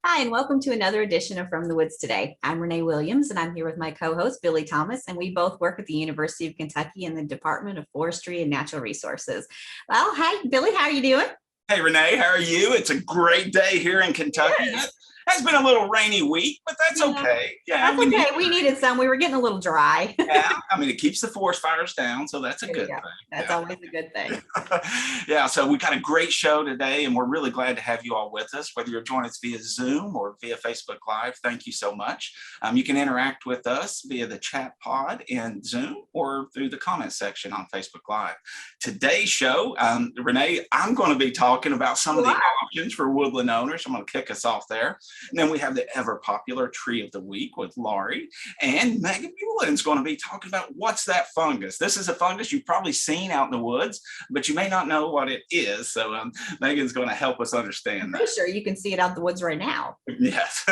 Hi, and welcome to another edition of From the Woods Today. I'm Renee Williams, and I'm here with my co-host, Billy Thomas, and we both work at the University of Kentucky in the Department of Forestry and Natural Resources. Well, hi, Billy, how are you doing? Hey, Renee, how are you? It's a great day here in Kentucky. Yes. It has been a little rainy week, but that's Yeah, okay. Yeah, that's we need okay. We needed some. We were getting a little dry. yeah, I mean, it keeps the forest fires down, so that's a There you good go. thing. That's always a good thing. Yeah. Yeah, so we got a great show today, and we're really glad to have you all with us, whether you're joining us via Zoom or via Facebook Live. Thank you so much. You can interact with us via the chat pod in Zoom or through the comment section on Facebook Live. Today's show, Renee, I'm going to be talking about some of the options for woodland owners. I'm going to kick us off there. And then we have the ever popular tree of the week with Laurie. And Megan Mulin's going to be talking about what's that fungus. This is a fungus you've probably seen out in the woods, but you may not know what it is. So Megan's going to help us understand I'm that. pretty sure you can see it out in the woods right now. Yes.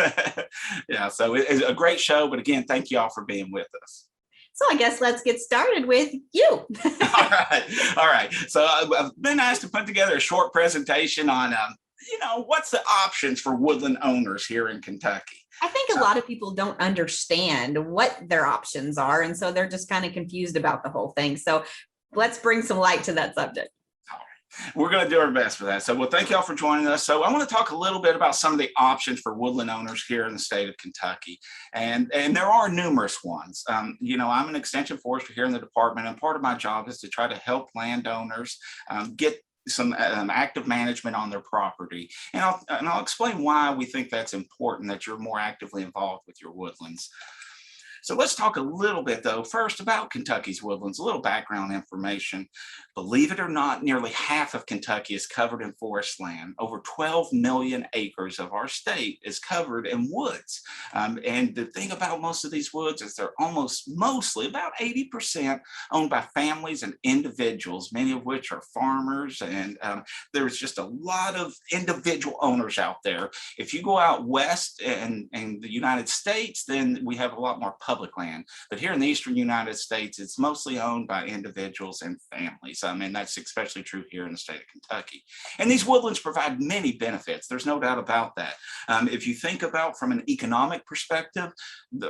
Yeah, so it's a great show. But again, thank you all for being with us. So I guess let's get started with you. All right. So I've been asked to put together a short presentation on, what's the options for woodland owners here in Kentucky. I think a lot of people don't understand what their options are, and so they're just kind of confused about the whole thing. So let's bring some light to that subject. We're going to do our best for that. So, well, thank y'all for joining us. So I want to talk a little bit about some of the options for woodland owners here in the state of Kentucky. And there are numerous ones. I'm an extension forester here in the department, and part of my job is to try to help landowners get some active management on their property. And I'll explain why we think that's important, that you're more actively involved with your woodlands. So let's talk a little bit, though, first about Kentucky's woodlands, a little background information. Believe it or not, nearly half of Kentucky is covered in forest land. Over 12 million acres of our state is covered in woods. And the thing about most of these woods is they're mostly, about 80% owned by families and individuals, many of which are farmers. And there's just a lot of individual owners out there. If you go out west in the United States, then we have a lot more public land. But here in the eastern United States, it's mostly owned by individuals and families. I mean, that's especially true here in the state of Kentucky. And these woodlands provide many benefits. There's no doubt about that. If you think about from an economic perspective,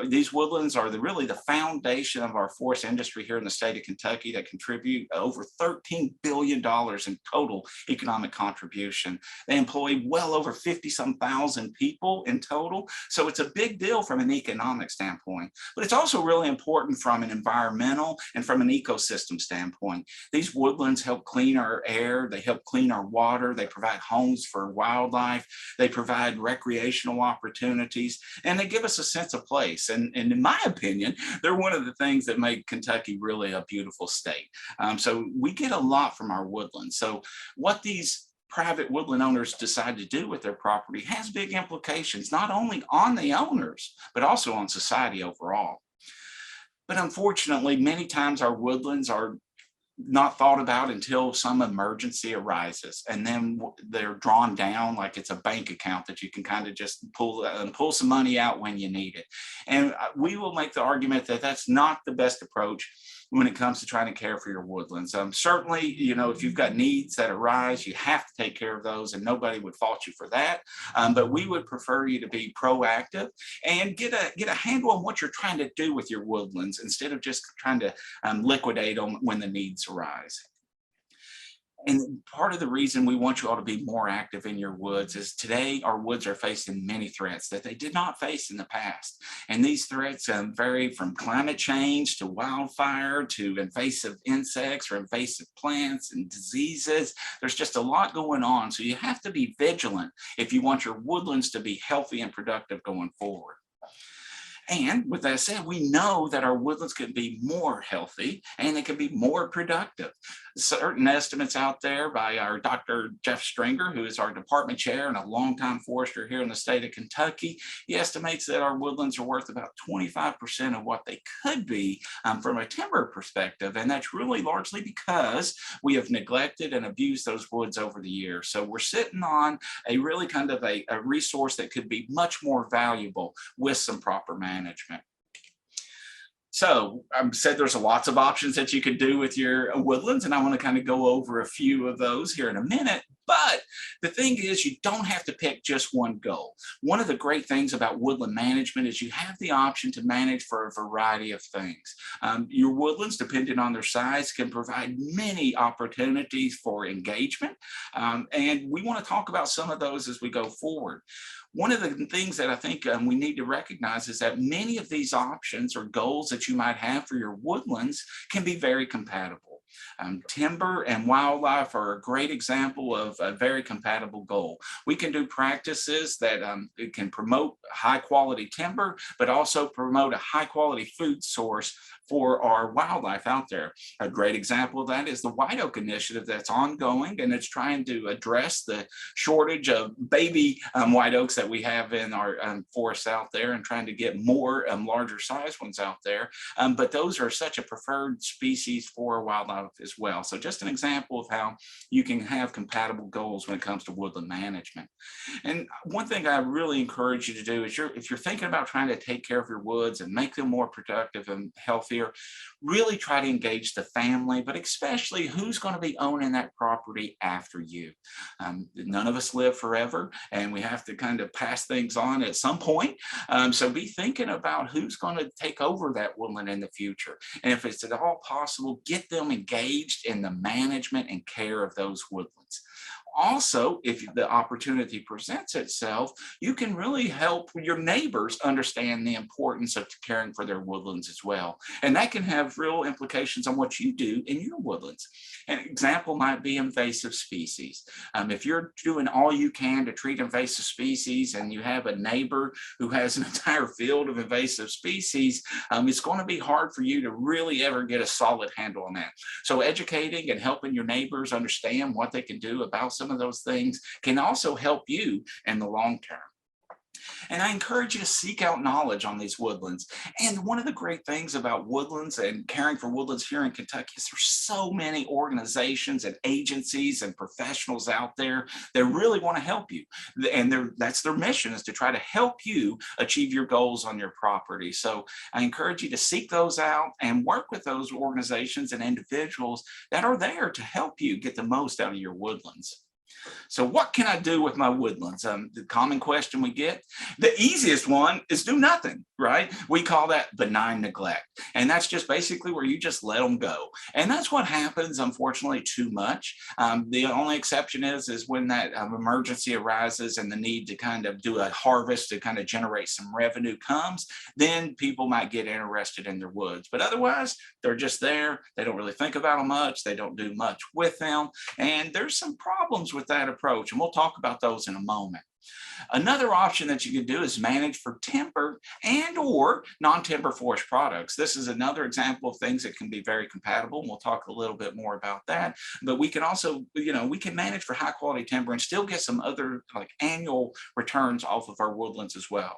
these woodlands are really the foundation of our forest industry here in the state of Kentucky that contribute over $13 billion in total economic contribution. They employ well over 50-some thousand people in total. So it's a big deal from an economic standpoint. But it's also really important from an environmental and from an ecosystem standpoint. These woodlands help clean our air, they help clean our water, they provide homes for wildlife, they provide recreational opportunities, and they give us a sense of place. And in my opinion, they're one of the things that make Kentucky really a beautiful state. So we get a lot from our woodlands. So what these private woodland owners decide to do with their property has big implications, not only on the owners, but also on society overall. But unfortunately, many times our woodlands are not thought about until some emergency arises, and then they're drawn down like it's a bank account that you can kind of just pull some money out when you need it. And we will make the argument that that's not the best approach when it comes to trying to care for your woodlands. Certainly, if you've got needs that arise, you have to take care of those, and nobody would fault you for that. But we would prefer you to be proactive and get a handle on what you're trying to do with your woodlands instead of just trying to liquidate them when the needs arise. And part of the reason we want you all to be more active in your woods is today our woods are facing many threats that they did not face in the past. And these threats vary from climate change to wildfire to invasive insects or invasive plants and diseases. There's just a lot going on. So you have to be vigilant if you want your woodlands to be healthy and productive going forward. And with that said, we know that our woodlands can be more healthy and they can be more productive. Certain estimates out there by our Dr. Jeff Stringer, who is our department chair and a longtime forester here in the state of Kentucky, he estimates that our woodlands are worth about 25% of what they could be from a timber perspective. And that's really largely because we have neglected and abused those woods over the years. So we're sitting on a really kind of a resource that could be much more valuable with some proper management. So I said there's lots of options that you could do with your woodlands, and I want to kind of go over a few of those here in a minute. But the thing is, you don't have to pick just one goal. One of the great things about woodland management is you have the option to manage for a variety of things. Your woodlands, depending on their size, can provide many opportunities for engagement. And we want to talk about some of those as we go forward. One of the things that I think we need to recognize is that many of these options or goals that you might have for your woodlands can be very compatible. Timber and wildlife are a great example of a very compatible goal. We can do practices that it can promote high quality timber, but also promote a high quality food source for our wildlife out there. A great example of that is the White Oak Initiative that's ongoing, and it's trying to address the shortage of baby white oaks that we have in our forests out there, and trying to get more larger size ones out there. But those are such a preferred species for wildlife as well. So just an example of how you can have compatible goals when it comes to woodland management. And one thing I really encourage you to do is if you're thinking about trying to take care of your woods and make them more productive and healthier, really try to engage the family, but especially who's going to be owning that property after you. None of us live forever, and we have to kind of pass things on at some point. So be thinking about who's going to take over that woodland in the future. And if it's at all possible, get them engaged in the management and care of those woodlands. Also, if the opportunity presents itself, you can really help your neighbors understand the importance of caring for their woodlands as well. And that can have real implications on what you do in your woodlands. An example might be invasive species. If you're doing all you can to treat invasive species and you have a neighbor who has an entire field of invasive species, it's going to be hard for you to really ever get a solid handle on that. So educating and helping your neighbors understand what they can do about some of those things can also help you in the long term. And I encourage you to seek out knowledge on these woodlands. And one of the great things about woodlands and caring for woodlands here in Kentucky is there's so many organizations and agencies and professionals out there that really want to help you. And that's their mission, is to try to help you achieve your goals on your property. So I encourage you to seek those out and work with those organizations and individuals that are there to help you get the most out of your woodlands. So what can I do with my woodlands? The common question we get, the easiest one is do nothing, right? We call that benign neglect. And that's just basically where you just let them go. And that's what happens, unfortunately, too much. The only exception is when that emergency arises and the need to kind of do a harvest to kind of generate some revenue comes, then people might get interested in their woods. But otherwise, they're just there. They don't really think about them much. They don't do much with them. And there's some problems with that approach, and we'll talk about those in a moment. Another option that you can do is manage for timber and or non-timber forest products. This is another example of things that can be very compatible, and we'll talk a little bit more about that. But we can also, we can manage for high quality timber and still get some other like annual returns off of our woodlands as well.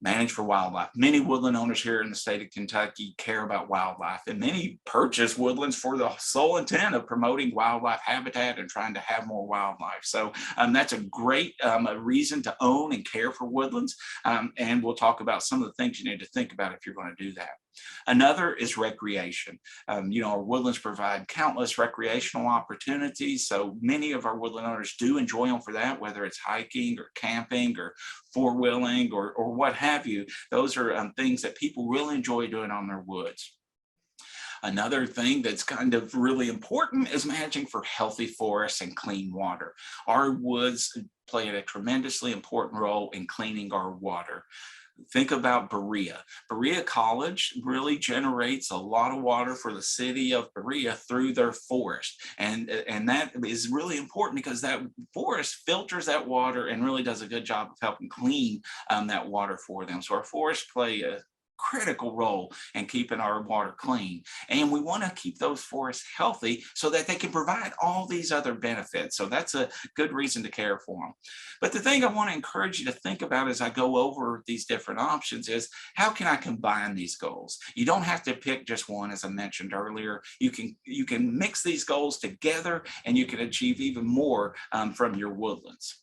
Manage for wildlife. Many woodland owners here in the state of Kentucky care about wildlife, and many purchase woodlands for the sole intent of promoting wildlife habitat and trying to have more wildlife. So that's a great reason to own and care for woodlands. And we'll talk about some of the things you need to think about if you're going to do that. Another is recreation. Our woodlands provide countless recreational opportunities. So many of our woodland owners do enjoy them for that, whether it's hiking or camping or four-wheeling or what have you. Those are things that people really enjoy doing on their woods. Another thing that's kind of really important is managing for healthy forests and clean water. Our woods play a tremendously important role in cleaning our water. Think about Berea. Berea College really generates a lot of water for the city of Berea through their forest. And that is really important because that forest filters that water and really does a good job of helping clean that water for them. So our forests play a critical role in keeping our water clean. And we want to keep those forests healthy so that they can provide all these other benefits. So that's a good reason to care for them. But the thing I want to encourage you to think about as I go over these different options is, how can I combine these goals? You don't have to pick just one, as I mentioned earlier. You can mix these goals together and you can achieve even more from your woodlands.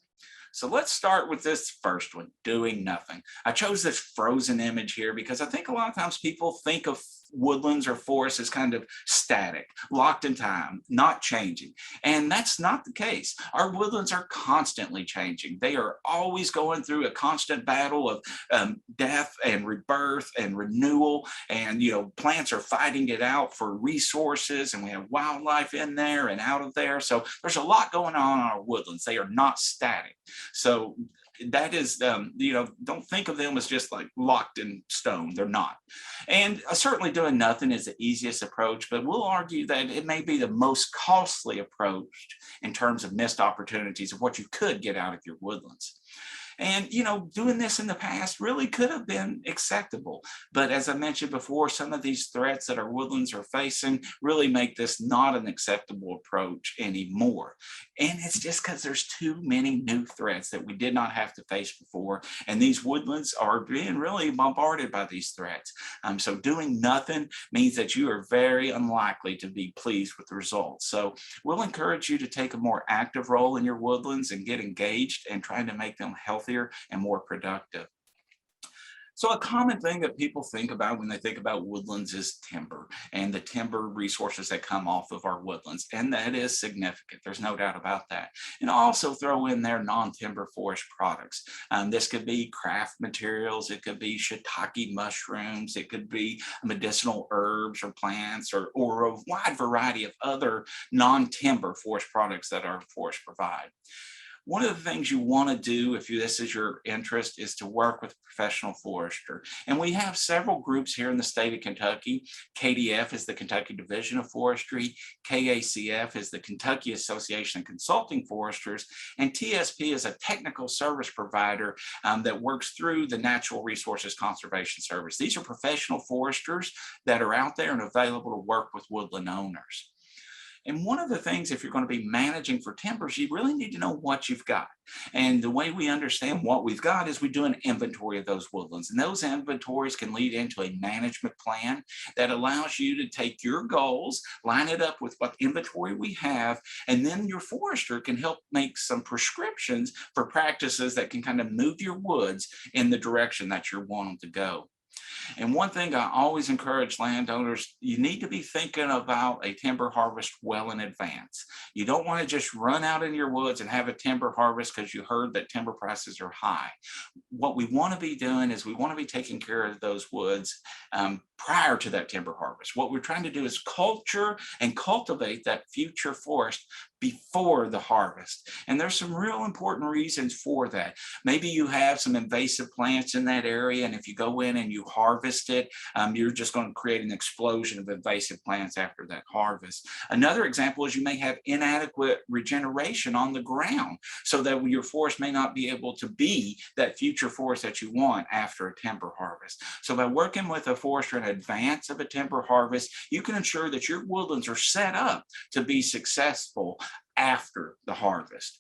So let's start with this first one, doing nothing. I chose this frozen image here because I think a lot of times people think of woodlands or forests as kind of static, locked in time, not changing. And that's not the case. Our woodlands are constantly changing. They are always going through a constant battle of death and rebirth and renewal. And, plants are fighting it out for resources, and we have wildlife in there and out of there. So there's a lot going on in our woodlands. They are not static. So that is, don't think of them as just like locked in stone. They're not. And certainly doing nothing is the easiest approach, but we'll argue that it may be the most costly approach in terms of missed opportunities of what you could get out of your woodlands. And, doing this in the past really could have been acceptable. But as I mentioned before, some of these threats that our woodlands are facing really make this not an acceptable approach anymore. And it's just because there's too many new threats that we did not have to face before. And these woodlands are being really bombarded by these threats. So doing nothing means that you are very unlikely to be pleased with the results. So we'll encourage you to take a more active role in your woodlands and get engaged and trying to make them healthier and more productive. So a common thing that people think about when they think about woodlands is timber and the timber resources that come off of our woodlands. And that is significant. There's no doubt about that. And also throw in there non-timber forest products. This could be craft materials. It could be shiitake mushrooms. It could be medicinal herbs or plants or a wide variety of other non-timber forest products that our forests provide. One of the things you want to do if this is your interest is to work with a professional forester. And we have several groups here in the state of Kentucky. KDF is the Kentucky Division of Forestry. KACF is the Kentucky Association of Consulting Foresters. And TSP is a technical service provider that works through the Natural Resources Conservation Service. These are professional foresters that are out there and available to work with woodland owners. And one of the things, if you're going to be managing for timbers, you really need to know what you've got. And the way we understand what we've got is we do an inventory of those woodlands. And those inventories can lead into a management plan that allows you to take your goals, line it up with what inventory we have, and then your forester can help make some prescriptions for practices that can kind of move your woods in the direction that you're wanting to go. And one thing I always encourage landowners, you need to be thinking about a timber harvest well in advance. You don't want to just run out in your woods and have a timber harvest because you heard that timber prices are high. What we want to be doing is we want to be taking care of those woods prior to that timber harvest. What we're trying to do is culture and cultivate that future forest before the harvest. And there's some real important reasons for that. Maybe you have some invasive plants in that area, and if you go in and you harvest it, you're just going to create an explosion of invasive plants after that harvest. Another example is you may have inadequate regeneration on the ground, so that your forest may not be able to be that future forest that you want after a timber harvest. So by working with a forester in advance of a timber harvest, you can ensure that your woodlands are set up to be successful after the harvest.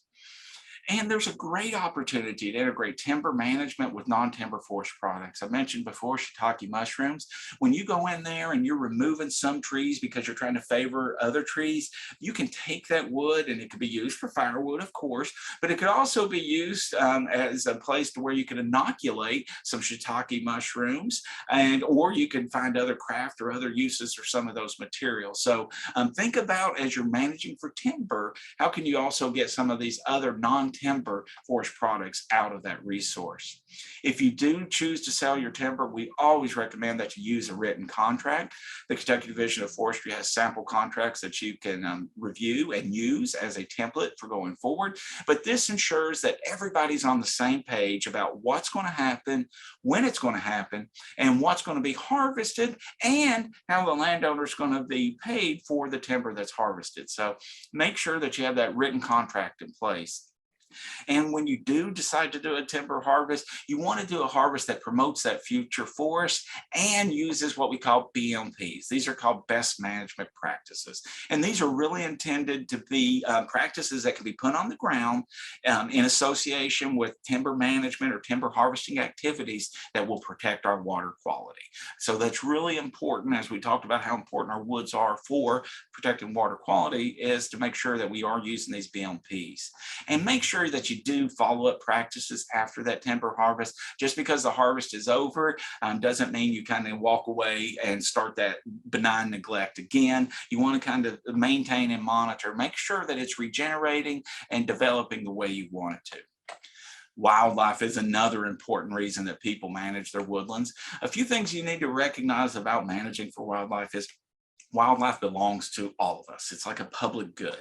And there's a great opportunity to integrate timber management with non-timber forest products. I mentioned before shiitake mushrooms. When you go in there and you're removing some trees because you're trying to favor other trees, you can take that wood, and it could be used for firewood, of course, but it could also be used as a place to where you can inoculate some shiitake mushrooms, or you can find other craft or other uses for some of those materials. So think about, as you're managing for timber, how can you also get some of these other non-timber forest products out of that resource? If you do choose to sell your timber, we always recommend that you use a written contract. The Kentucky Division of Forestry has sample contracts that you can review and use as a template for going forward. But this ensures that everybody's on the same page about what's going to happen, when it's going to happen, and what's going to be harvested, and how the landowner is going to be paid for the timber that's harvested. So make sure that you have that written contract in place. And when you do decide to do a timber harvest, you want to do a harvest that promotes that future forest and uses what we call BMPs. These are called best management practices. And these are really intended to be practices that can be put on the ground in association with timber management or timber harvesting activities that will protect our water quality. So that's really important, as we talked about how important our woods are for protecting water quality, is to make sure that we are using these BMPs. And make sure sure that you do follow-up practices after that timber harvest. Just because the harvest is over doesn't mean you kind of walk away and start that benign neglect again. You want to kind of maintain and monitor, make sure that it's regenerating and developing the way you want it to. Wildlife is another important reason that people manage their woodlands. A few things you need to recognize about managing for wildlife is wildlife belongs to all of us. It's like a public good.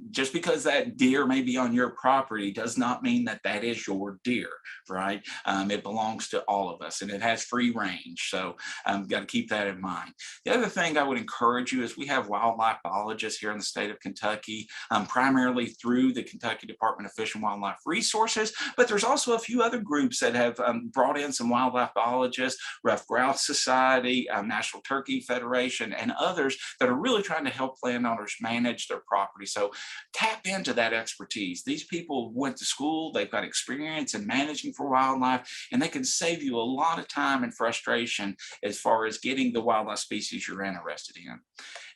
Just because that deer may be on your property does not mean that that is your deer, right? It belongs to all of us and it has free range. So got to keep that in mind. The other thing I would encourage you is we have wildlife biologists here in the state of Kentucky, primarily through the Kentucky Department of Fish and Wildlife Resources, but there's also a few other groups that have brought in some wildlife biologists, Rough Grouse Society, National Turkey Federation, and others that are really trying to help landowners manage their property. So tap into that expertise. These people went to school, they've got experience in managing for wildlife, and they can save you a lot of time and frustration as far as getting the wildlife species you're interested in.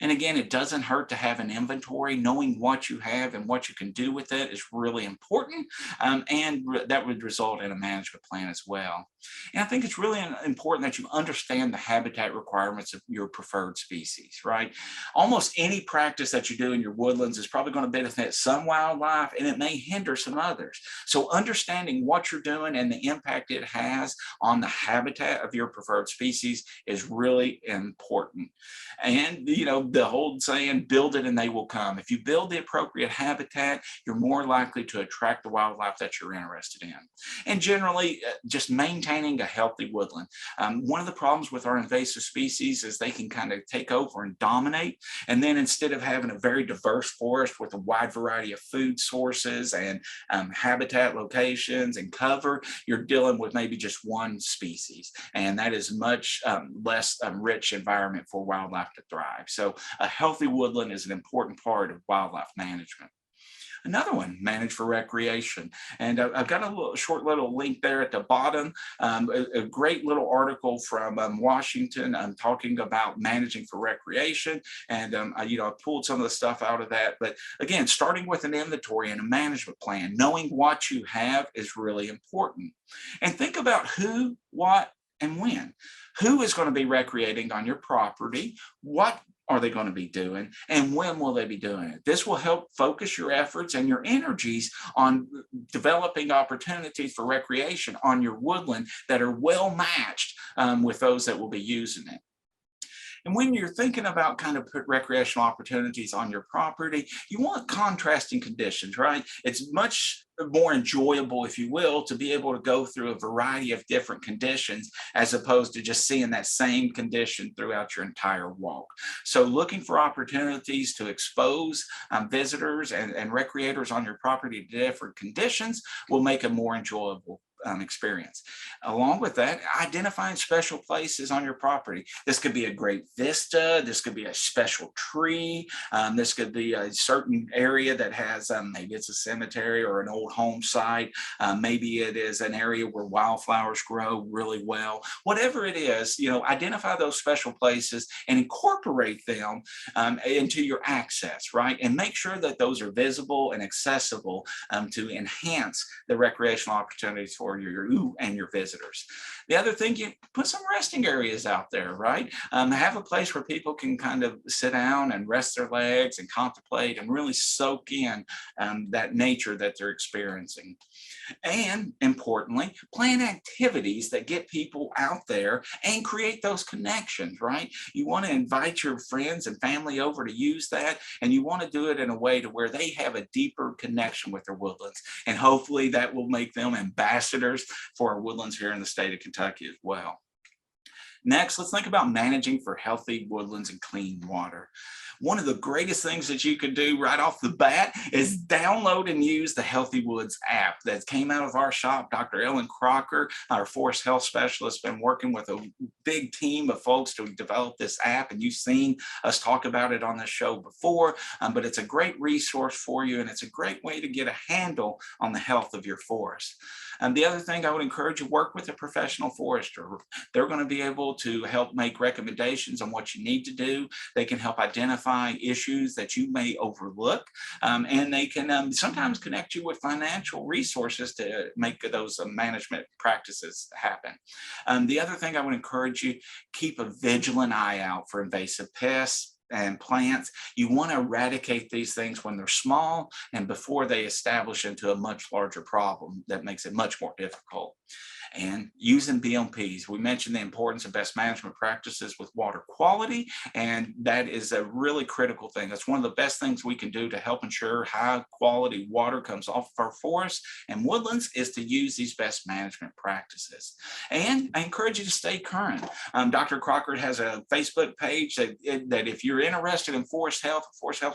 And again, it doesn't hurt to have an inventory. Knowing what you have and what you can do with it is really important, and that would result in a management plan as well. And I think it's really important that you understand the habitat requirements of your preferred species, right? Almost any practice that you do in your woodlands is probably going to benefit some wildlife and it may hinder some others. So understanding what you're doing and the impact it has on the habitat of your preferred species is really important. And, you know, the whole saying, build it and they will come. If you build the appropriate habitat, you're more likely to attract the wildlife that you're interested in. And generally, just maintaining a healthy woodland. One of the problems with our invasive species is they can kind of take over and dominate. And then instead of having a very diverse forest with a wide variety of food sources and habitat locations and cover, you're dealing with maybe just one species. And that is much less rich environment for wildlife to thrive. So a healthy woodland is an important part of wildlife management. Another one, manage for recreation. And I've got a short little link there at the bottom, a great little article from Washington talking about managing for recreation. And, you know, I pulled some of the stuff out of that. But again, starting with an inventory and a management plan, knowing what you have is really important. And think about who, what, and when. Who is going to be recreating on your property? What are they going to be doing? And when will they be doing it? This will help focus your efforts and your energies on developing opportunities for recreation on your woodland that are well matched with those that will be using it. And when you're thinking about kind of put recreational opportunities on your property, you want contrasting conditions, right? It's much more enjoyable, if you will, to be able to go through a variety of different conditions as opposed to just seeing that same condition throughout your entire walk. So looking for opportunities to expose visitors and recreators on your property to different conditions will make a more enjoyable experience. Along with that, identifying special places on your property. This could be a great vista. This could be a special tree. This could be a certain area that has, maybe it's a cemetery or an old home site. Maybe it is an area where wildflowers grow really well. Whatever it is, you know, identify those special places and incorporate them into your access, right? And make sure that those are visible and accessible to enhance the recreational opportunities for you and your visitors. The other thing, you put some resting areas out there, right? Have a place where people can kind of sit down and rest their legs and contemplate and really soak in that nature that they're experiencing. And importantly, plan activities that get people out there and create those connections, right? You want to invite your friends and family over to use that, and you want to do it in a way to where they have a deeper connection with their woodlands. And hopefully that will make them ambassadors for our woodlands here in the state of Kentucky as well. Next, let's think about managing for healthy woodlands and clean water. One of the greatest things that you can do right off the bat is download and use the Healthy Woods app that came out of our shop. Dr. Ellen Crocker, our forest health specialist, been working with a big team of folks to develop this app, and you've seen us talk about it on this show before, but it's a great resource for you, and it's a great way to get a handle on the health of your forest. And the other thing I would encourage you, work with a professional forester. They're going to be able to help make recommendations on what you need to do. They can help identify issues that you may overlook, and they can sometimes connect you with financial resources to make those management practices happen. The other thing I would encourage you, keep a vigilant eye out for invasive pests and plants. You want to eradicate these things when they're small and before they establish into a much larger problem that makes it much more difficult. And using BMPs, we mentioned the importance of best management practices with water quality, and that is a really critical thing. That's one of the best things we can do to help ensure high quality water comes off of our forests and woodlands, is to use these best management practices. And I encourage you to stay current. Dr. Crocker has a Facebook page that if you're interested in forest health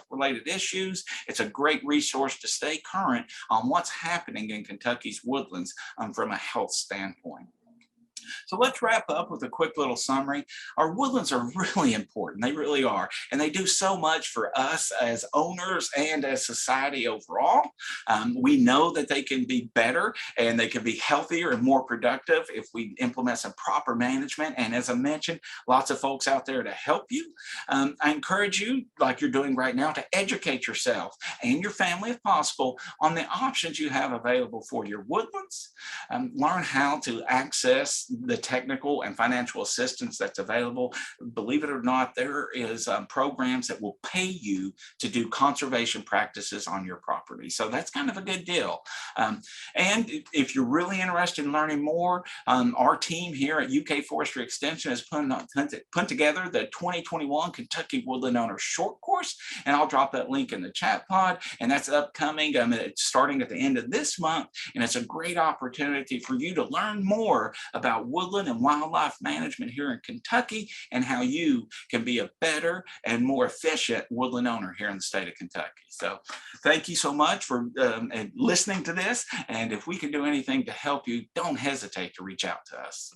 related issues, it's a great resource to stay current on what's happening in Kentucky's woodlands from a health standpoint. So let's wrap up with a quick little summary. Our woodlands are really important. They really are. And they do so much for us as owners and as society overall. We know that they can be better and they can be healthier and more productive if we implement some proper management. And as I mentioned, lots of folks out there to help you. I encourage you, like you're doing right now, to educate yourself and your family, if possible, on the options you have available for your woodlands. Learn how to access the technical and financial assistance that's available. Believe it or not, there is programs that will pay you to do conservation practices on your property. So that's kind of a good deal. And if you're really interested in learning more, our team here at UK Forestry Extension has put together the 2021 Kentucky Woodland Owner Short Course, and I'll drop that link in the chat pod, and that's upcoming. It's starting at the end of this month, and it's a great opportunity for you to learn more about woodland and wildlife management here in Kentucky and how you can be a better and more efficient woodland owner here in the state of Kentucky. So thank you so much for listening to this. And if we can do anything to help you, don't hesitate to reach out to us.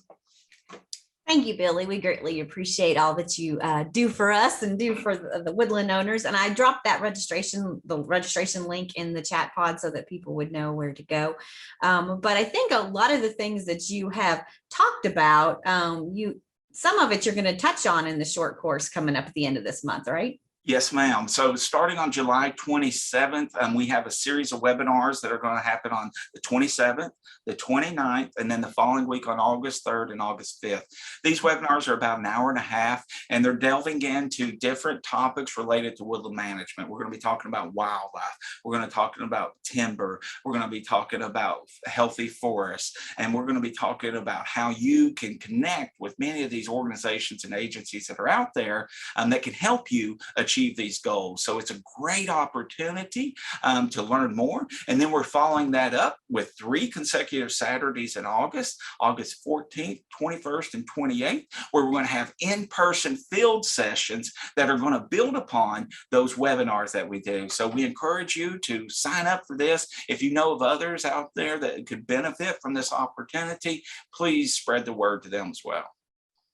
Thank you, Billy. We greatly appreciate all that you do for us and do for the woodland owners. And I dropped that the registration link in the chat pod so that people would know where to go. But I think a lot of the things that you have talked about, some of it you're going to touch on in the short course coming up at the end of this month, right? Yes, ma'am. So starting on July 27th, we have a series of webinars that are going to happen on the 27th, the 29th, and then the following week on August 3rd and August 5th. These webinars are about an hour and a half, and they're delving into different topics related to woodland management. We're going to be talking about wildlife. We're going to be talking about timber. We're going to be talking about healthy forests, and we're going to be talking about how you can connect with many of these organizations and agencies that are out there that can help you achieve these goals. So it's a great opportunity to learn more. And then we're following that up with 3 consecutive Saturdays in August 14th, 21st, and 28th, where we're going to have in-person field sessions that are going to build upon those webinars that we do. So we encourage you to sign up for this. If you know of others out there that could benefit from this opportunity, please spread the word to them as well.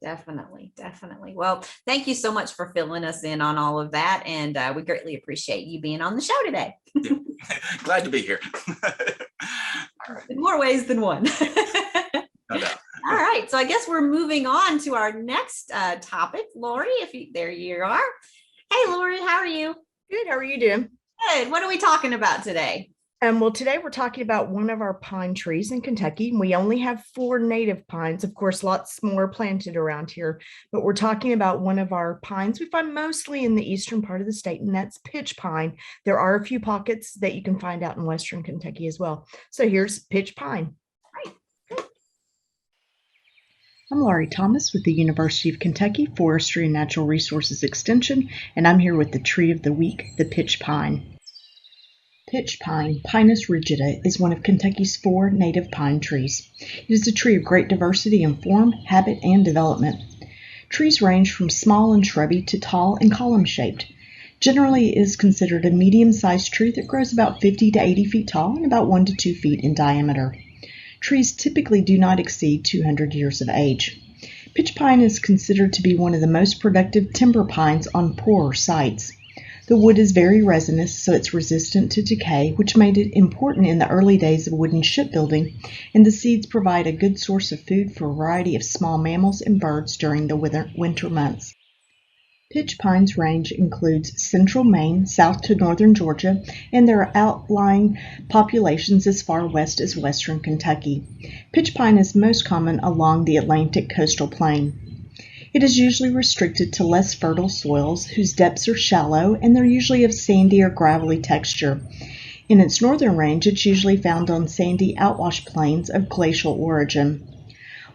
Definitely. Well, thank you so much for filling us in on all of that. And we greatly appreciate you being on the show today. Glad to be here. All right. In more ways than one. No doubt. All right. So I guess we're moving on to our next topic. Lori, there you are. Hey, Lori, how are you? Good. How are you doing? Good. What are we talking about today? Well, today we're talking about one of our pine trees in Kentucky. We only have 4 native pines. Of course, lots more planted around here, but we're talking about one of our pines we find mostly in the eastern part of the state, and that's pitch pine. There are a few pockets that you can find out in western Kentucky as well. So here's pitch pine. Right. I'm Laurie Thomas with the University of Kentucky Forestry and Natural Resources Extension, and I'm here with the tree of the week, the pitch pine. Pitch pine, Pinus rigida, is one of Kentucky's 4 native pine trees. It is a tree of great diversity in form, habit, and development. Trees range from small and shrubby to tall and column-shaped. Generally, it is considered a medium-sized tree that grows about 50 to 80 feet tall and about 1 to 2 feet in diameter. Trees typically do not exceed 200 years of age. Pitch pine is considered to be one of the most productive timber pines on poorer sites. The wood is very resinous, so it's resistant to decay, which made it important in the early days of wooden shipbuilding, and the seeds provide a good source of food for a variety of small mammals and birds during the winter months. Pitch pine's range includes central Maine, south to northern Georgia, and there are outlying populations as far west as western Kentucky. Pitch pine is most common along the Atlantic coastal plain. It is usually restricted to less fertile soils whose depths are shallow, and they're usually of sandy or gravelly texture. In its northern range, it's usually found on sandy outwash plains of glacial origin.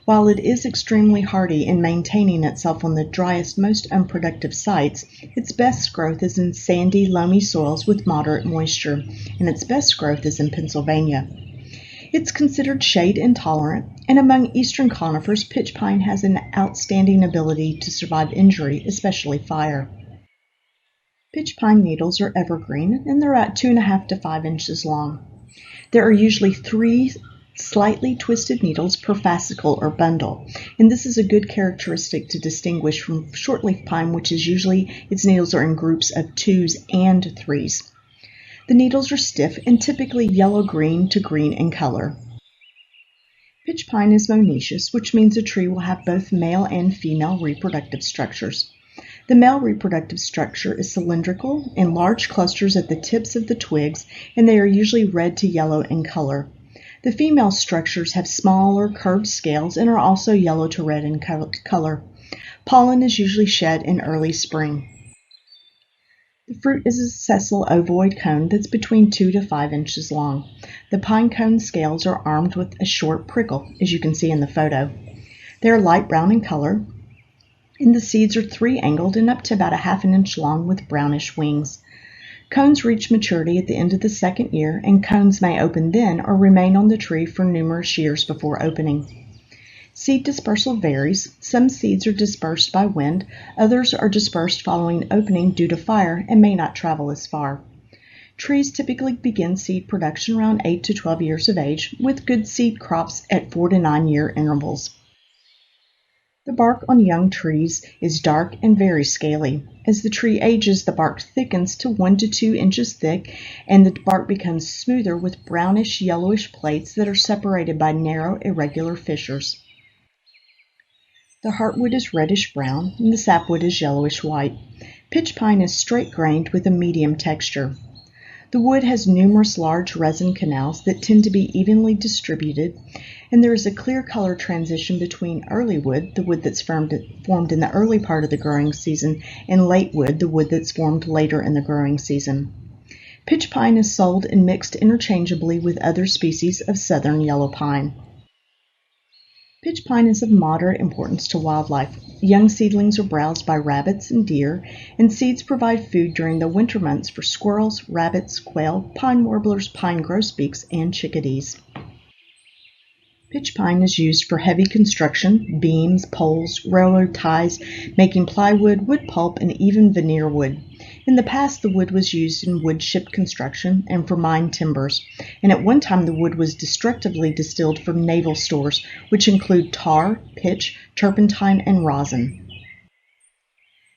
While it is extremely hardy in maintaining itself on the driest, most unproductive sites, its best growth is in sandy, loamy soils with moderate moisture, and its best growth is in Pennsylvania. It's considered shade intolerant, and among eastern conifers, pitch pine has an outstanding ability to survive injury, especially fire. Pitch pine needles are evergreen, and they're at 2.5 to 5 inches long. There are usually 3 slightly twisted needles per fascicle or bundle, and this is a good characteristic to distinguish from shortleaf pine, which is usually its needles are in groups of 2s and 3s. The needles are stiff and typically yellow-green to green in color. Pitch pine is monoecious, which means a tree will have both male and female reproductive structures. The male reproductive structure is cylindrical in large clusters at the tips of the twigs, and they are usually red to yellow in color. The female structures have smaller curved scales and are also yellow to red in color. Pollen is usually shed in early spring. The fruit is a sessile ovoid cone that's between 2 to 5 inches long. The pine cone scales are armed with a short prickle, as you can see in the photo. They are light brown in color, and the seeds are 3-angled and up to about 1/2 inch long with brownish wings. Cones reach maturity at the end of the second year, and cones may open then or remain on the tree for numerous years before opening. Seed dispersal varies. Some seeds are dispersed by wind, others are dispersed following opening due to fire and may not travel as far. Trees typically begin seed production around 8 to 12 years of age, with good seed crops at 4 to 9 year intervals. The bark on young trees is dark and very scaly. As the tree ages, the bark thickens to 1 to 2 inches thick, and the bark becomes smoother with brownish yellowish plates that are separated by narrow irregular fissures. The heartwood is reddish-brown, and the sapwood is yellowish-white. Pitch pine is straight-grained with a medium texture. The wood has numerous large resin canals that tend to be evenly distributed, and there is a clear color transition between early wood, the wood that's formed in the early part of the growing season, and late wood, the wood that's formed later in the growing season. Pitch pine is sold and mixed interchangeably with other species of southern yellow pine. Pitch pine is of moderate importance to wildlife. Young seedlings are browsed by rabbits and deer, and seeds provide food during the winter months for squirrels, rabbits, quail, pine warblers, pine grosbeaks, and chickadees. Pitch pine is used for heavy construction, beams, poles, railroad ties, making plywood, wood pulp, and even veneer wood. In the past, the wood was used in wood ship construction and for mine timbers, and at one time the wood was destructively distilled from naval stores, which include tar, pitch, turpentine, and rosin.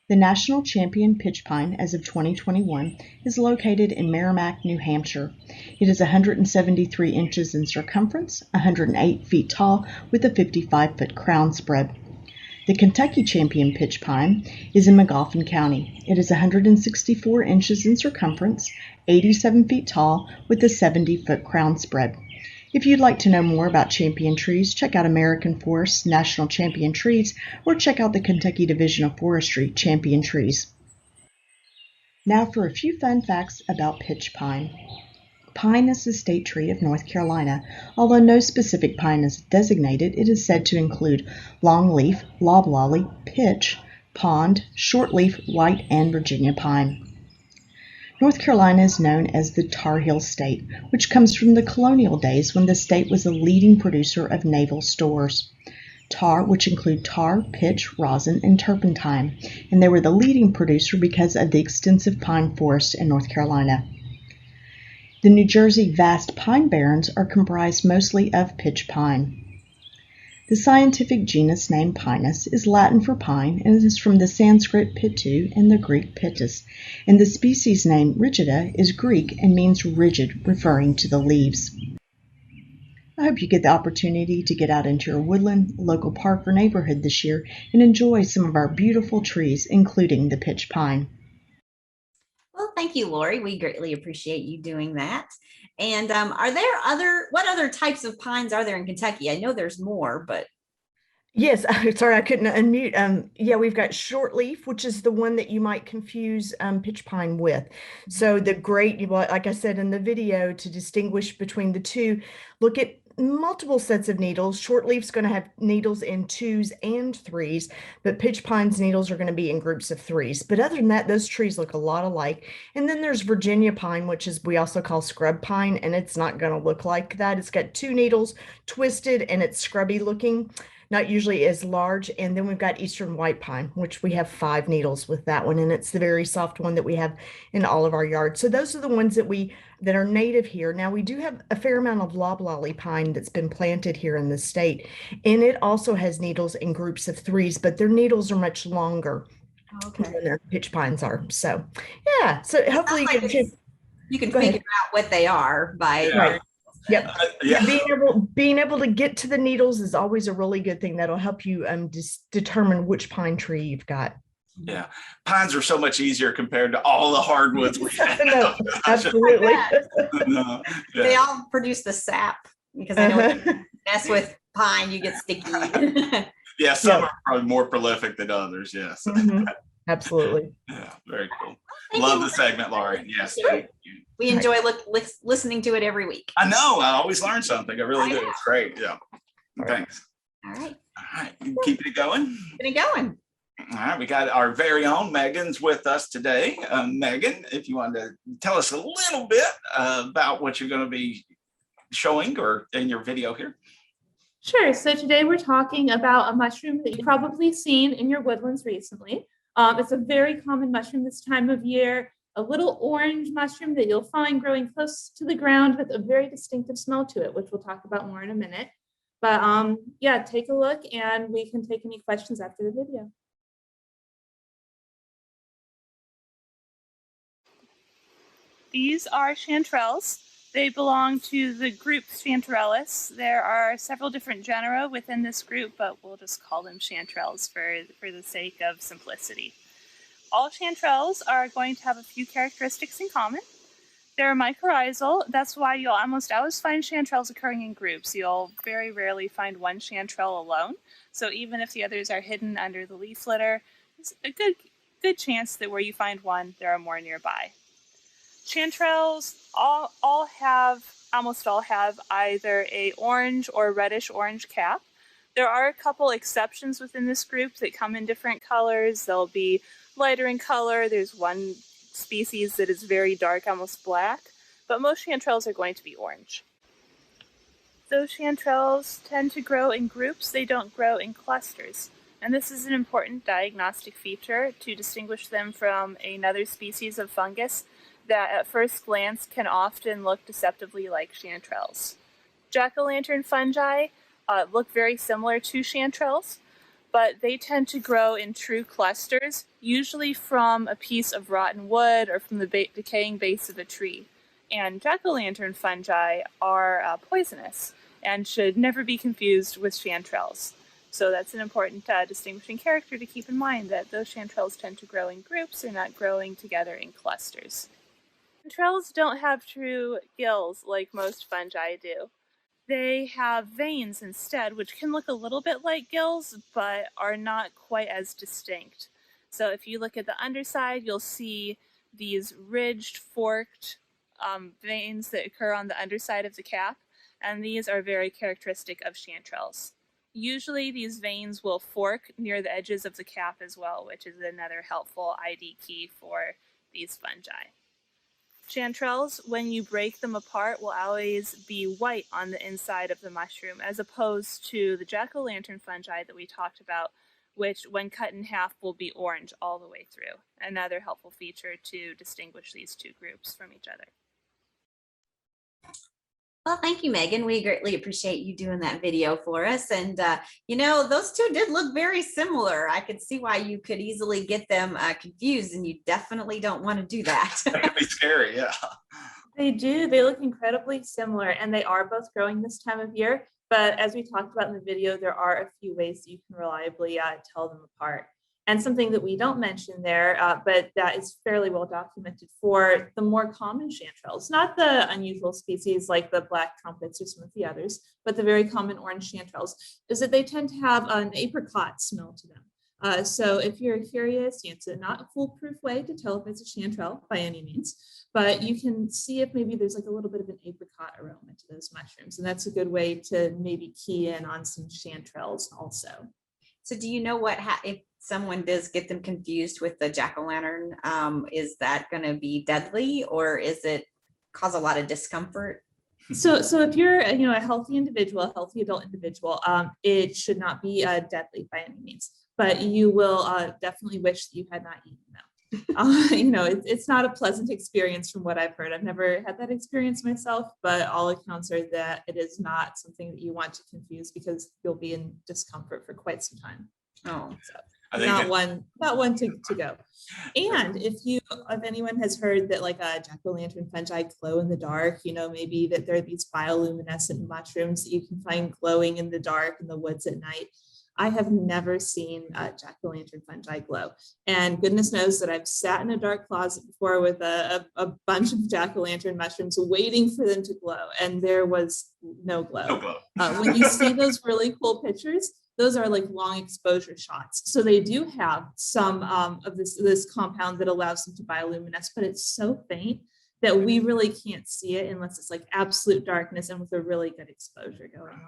The national champion pitch pine, as of 2021, is located in Merrimack, New Hampshire. It is 173 inches in circumference, 108 feet tall, with a 55-foot crown spread. The Kentucky champion pitch pine is in Magoffin County. It is 164 inches in circumference, 87 feet tall, with a 70-foot crown spread. If you'd like to know more about champion trees, check out American Forest's National Champion Trees, or check out the Kentucky Division of Forestry Champion Trees. Now for a few fun facts about pitch pine. Pine is the state tree of North Carolina. Although no specific pine is designated, it is said to include longleaf, loblolly, pitch, pond, shortleaf, white, and Virginia pine. North Carolina is known as the Tar Heel State, which comes from the colonial days when the state was a leading producer of naval stores. Tar, which include tar, pitch, rosin, and turpentine, and they were the leading producer because of the extensive pine forests in North Carolina. The New Jersey vast pine barrens are comprised mostly of pitch pine. The scientific genus name Pinus is Latin for pine and is from the Sanskrit pitu and the Greek pittus, and the species name rigida is Greek and means rigid, referring to the leaves. I hope you get the opportunity to get out into your woodland, local park, or neighborhood this year and enjoy some of our beautiful trees, including the pitch pine. Well, thank you, Lori. We greatly appreciate you doing that. And what other types of pines are there in Kentucky? I know there's more, but Yes, sorry, I couldn't unmute. Yeah, we've got shortleaf, which is the one that you might confuse pitch pine with. So like I said in the video, to distinguish between the two, look at multiple sets of needles. Shortleaf's going to have needles in 2s and 3s, but pitch pine's needles are going to be in groups of 3s. But other than that, those trees look a lot alike. And then there's Virginia pine, which is we also call scrub pine, and it's not going to look like that. It's got 2 needles twisted and it's scrubby looking, not usually as large. And then we've got eastern white pine, which we have 5 needles with that one, and it's the very soft one that we have in all of our yards. So those are the ones that are native here. Now we do have a fair amount of loblolly pine that's been planted here in the state, and it also has needles in groups of 3s, but their needles are much longer than their pitch pines are. So yeah, so hopefully you can figure out what they are by right. Yep. Yeah. Being able to get to the needles is always a really good thing. That'll help you determine which pine tree you've got. Yeah, pines are so much easier compared to all the hardwoods we have. No, absolutely. No, yeah. They all produce the sap, because I know if you mess with pine, you get sticky. Yeah, some are probably more prolific than others. Yes. Absolutely. Yeah, very cool. Thank Love you. the segment, Laurie. Yes, thank you. We enjoy listening to it every week. I know. I always learn something. I really do. It's great. Yeah. Thanks. All right. All right. Keep it going. Keep it going. All right. We got our very own Megan's with us today. Megan, if you want to tell us a little bit about what you're going to be showing or in your video here. Sure. So today we're talking about a mushroom that you've probably seen in your woodlands recently. It's a very common mushroom this time of year, a little orange mushroom that you'll find growing close to the ground with a very distinctive smell to it, which we'll talk about more in a minute. But yeah, take a look and we can take any questions after the video. These are chanterelles. They belong to the group Chanterelles. There are several different genera within this group, but we'll just call them chanterelles for the sake of simplicity. All chanterelles are going to have a few characteristics in common. They're mycorrhizal. That's why you'll almost always find chanterelles occurring in groups. You'll very rarely find one chanterelle alone. So even if the others are hidden under the leaf litter, it's a good chance that where you find one, there are more nearby. Chanterelles almost all have either a orange or reddish orange cap. There are a couple exceptions within this group that come in different colors. They'll be lighter in color. There's one species that is very dark, almost black, but most chanterelles are going to be orange. Those chanterelles tend to grow in groups. They don't grow in clusters. And this is an important diagnostic feature to distinguish them from another species of fungus that at first glance can often look deceptively like chanterelles. Jack-o'-lantern fungi look very similar to chanterelles, but they tend to grow in true clusters, usually from a piece of rotten wood or from the decaying base of a tree. And jack-o'-lantern fungi are poisonous and should never be confused with chanterelles. So that's an important distinguishing character to keep in mind, that those chanterelles tend to grow in groups. They're not growing together in clusters. Chanterelles don't have true gills like most fungi do. They have veins instead, which can look a little bit like gills, but are not quite as distinct. So if you look at the underside, you'll see these ridged, forked veins that occur on the underside of the cap, and these are very characteristic of chanterelles. Usually these veins will fork near the edges of the cap as well, which is another helpful ID key for these fungi. Chanterelles, when you break them apart, will always be white on the inside of the mushroom, as opposed to the jack-o'-lantern fungi that we talked about, which when cut in half will be orange all the way through. Another helpful feature to distinguish these two groups from each other. Well, thank you, Megan. We greatly appreciate you doing that video for us. And, those two did look very similar. I could see why you could easily get them confused, and you definitely don't want to do that. That could be scary, yeah. They do. They look incredibly similar, and they are both growing this time of year. But as we talked about in the video, there are a few ways that you can reliably tell them apart. And something that we don't mention there, but that is fairly well documented for the more common chanterelles, not the unusual species like the black trumpets or some of the others, but the very common orange chanterelles, is that they tend to have an apricot smell to them. So if you're curious, it's not a foolproof way to tell if it's a chanterelle by any means, but you can see if maybe there's like a little bit of an apricot aroma to those mushrooms. And that's a good way to maybe key in on some chanterelles also. So do you know if someone does get them confused with the jack-o'-lantern, is that going to be deadly, or is it cause a lot of discomfort? So if you're a healthy individual, a healthy adult individual, it should not be deadly by any means, but you will definitely wish that you had not eaten them. It's not a pleasant experience from what I've heard. I've never had that experience myself, but all accounts are that it is not something that you want to confuse, because you'll be in discomfort for quite some time. Oh, so not one to go. And if anyone has heard that like a jack-o'-lantern fungi glow in the dark, maybe that there are these bioluminescent mushrooms that you can find glowing in the dark in the woods at night. I have never seen jack-o'-lantern fungi glow. And goodness knows that I've sat in a dark closet before with a bunch of jack-o'-lantern mushrooms waiting for them to glow. And there was no glow. No glow. When you see those really cool pictures, those are like long exposure shots. So they do have some of this compound that allows them to bioluminesce, but it's so faint that we really can't see it unless it's like absolute darkness and with a really good exposure going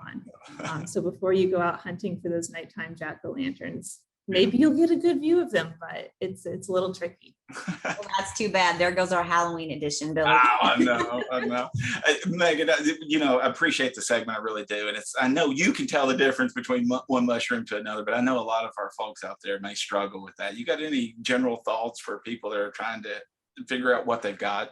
on. So before you go out hunting for those nighttime jack-o'-lanterns, maybe you'll get a good view of them, but it's a little tricky. Well, that's too bad. There goes our Halloween edition, Billy. I know. Megan, I appreciate the segment. I really do. And I know you can tell the difference between one mushroom to another, but I know a lot of our folks out there may struggle with that. You got any general thoughts for people that are trying to figure out what they've got?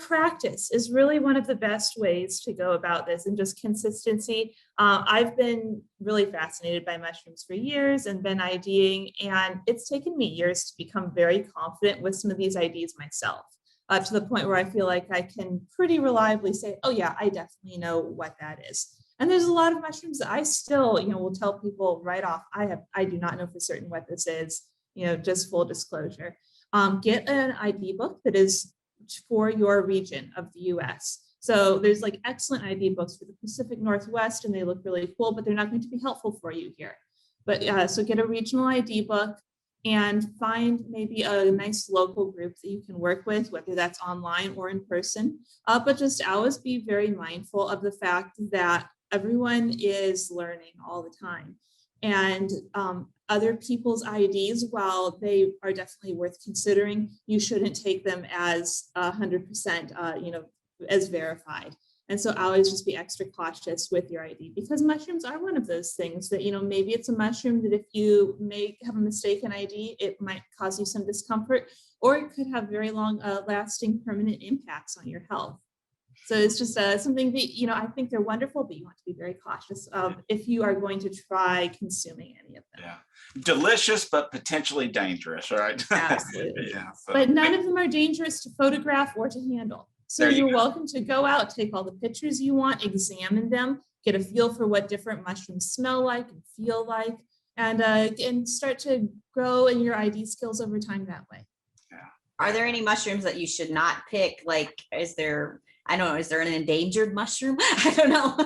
Practice is really one of the best ways to go about this, and just consistency. I've been really fascinated by mushrooms for years and been IDing, and it's taken me years to become very confident with some of these IDs myself, to the point where I feel like I can pretty reliably say, oh yeah, I definitely know what that is. And there's a lot of mushrooms that I still, will tell people right off, I do not know for certain what this is, just full disclosure. Get an ID book that is for your region of the US. So there's like excellent ID books for the Pacific Northwest, and they look really cool, but they're not going to be helpful for you here. But so get a regional ID book and find maybe a nice local group that you can work with, whether that's online or in person. But just always be very mindful of the fact that everyone is learning all the time. And other people's IDs, while they are definitely worth considering, you shouldn't take them as 100%, as verified. And so always just be extra cautious with your ID, because mushrooms are one of those things that, maybe it's a mushroom that if you may have a mistaken ID, it might cause you some discomfort, or it could have very long lasting permanent impacts on your health. So it's just something that, I think they're wonderful, but you want to be very cautious of if you are going to try consuming any of them. Yeah. Delicious, but potentially dangerous, right? Absolutely. Yeah. But none of them are dangerous to photograph or to handle. So you're welcome to go out, take all the pictures you want, examine them, get a feel for what different mushrooms smell like and feel like, and start to grow in your ID skills over time that way. Yeah. Are there any mushrooms that you should not pick? Like, is there an endangered mushroom? I don't know.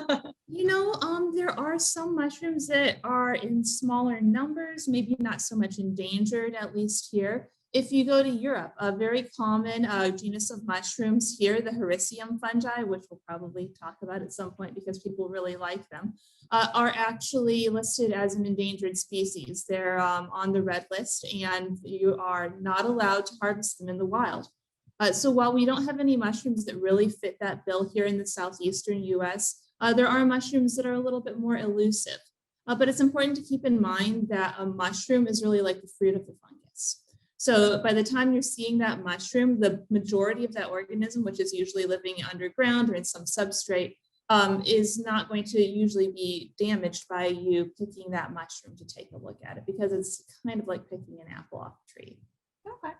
There are some mushrooms that are in smaller numbers, maybe not so much endangered, at least here. If you go to Europe, a very common genus of mushrooms here, the Hericium fungi, which we'll probably talk about at some point because people really like them, are actually listed as an endangered species. They're on the red list, and you are not allowed to harvest them in the wild. So while we don't have any mushrooms that really fit that bill here in the southeastern US, there are mushrooms that are a little bit more elusive. But it's important to keep in mind that a mushroom is really like the fruit of the fungus. So by the time you're seeing that mushroom, the majority of that organism, which is usually living underground or in some substrate, is not going to usually be damaged by you picking that mushroom to take a look at it, because it's kind of like picking an apple off a tree. Okay.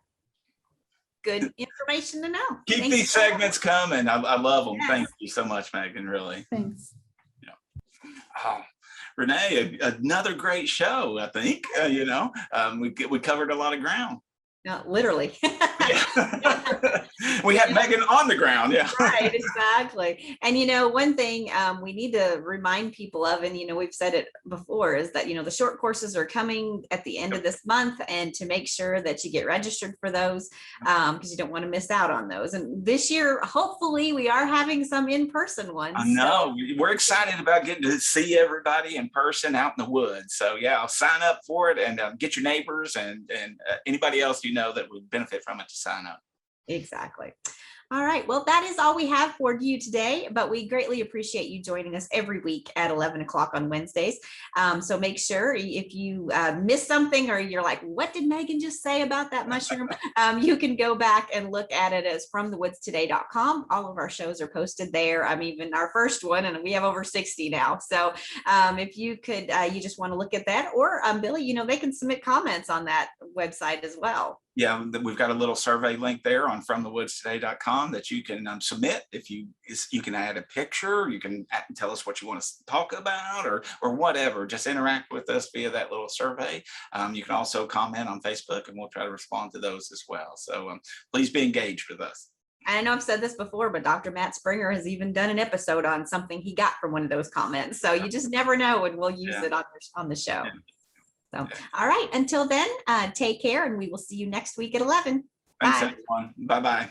Good information to know. Keep Thank these you so much. segments coming. I love them. Yes. Thank you so much, Megan, really. Thanks. Oh, Renee, another great show, I think. We covered a lot of ground. No, literally. Yeah. We had Megan on the ground. Yeah. Right, exactly. And one thing we need to remind people of, and we've said it before, is that the short courses are coming at the end of this month, and to make sure that you get registered for those, because you don't want to miss out on those. And this year, hopefully, we are having some in-person ones. I know. We're excited about getting to see everybody in person out in the woods. So yeah, I'll sign up for it, and get your neighbors and anybody else that would benefit from it to sign up. Exactly. All right. Well, that is all we have for you today, but we greatly appreciate you joining us every week at 11 o'clock on Wednesdays. So make sure if you miss something, or you're like, what did Megan just say about that mushroom? You can go back and look at it as fromthewoodstoday.com. All of our shows are posted there. Even our first one, and we have over 60 now. So if you could, you just want to look at that, or Billy, they can submit comments on that website as well. Yeah, we've got a little survey link there on fromthewoodstoday.com that you can submit. If you can add a picture, you can tell us what you want to talk about, or whatever. Just interact with us via that little survey. You can also comment on Facebook, and we'll try to respond to those as well. So please be engaged with us. I know I've said this before, but Dr. Matt Springer has even done an episode on something he got from one of those comments. So you just never know, and we'll use it on the show. So, all right. Until then, take care, and we will see you next week at 11. Thanks, Bye. everyone. Bye-bye.